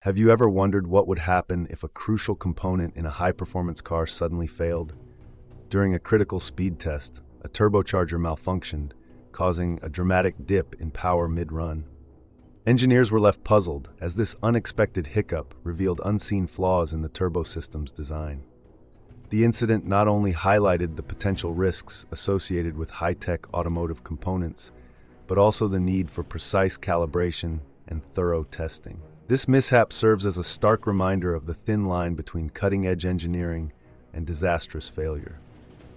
Have you ever wondered what would happen if a crucial component in a high-performance car suddenly failed? During a critical speed test, a turbocharger malfunctioned, causing a dramatic dip in power mid-run. Engineers were left puzzled, as this unexpected hiccup revealed unseen flaws in the turbo system's design. The incident not only highlighted the potential risks associated with high-tech automotive components, but also the need for precise calibration and thorough testing. This mishap serves as a stark reminder of the thin line between cutting-edge engineering and disastrous failure.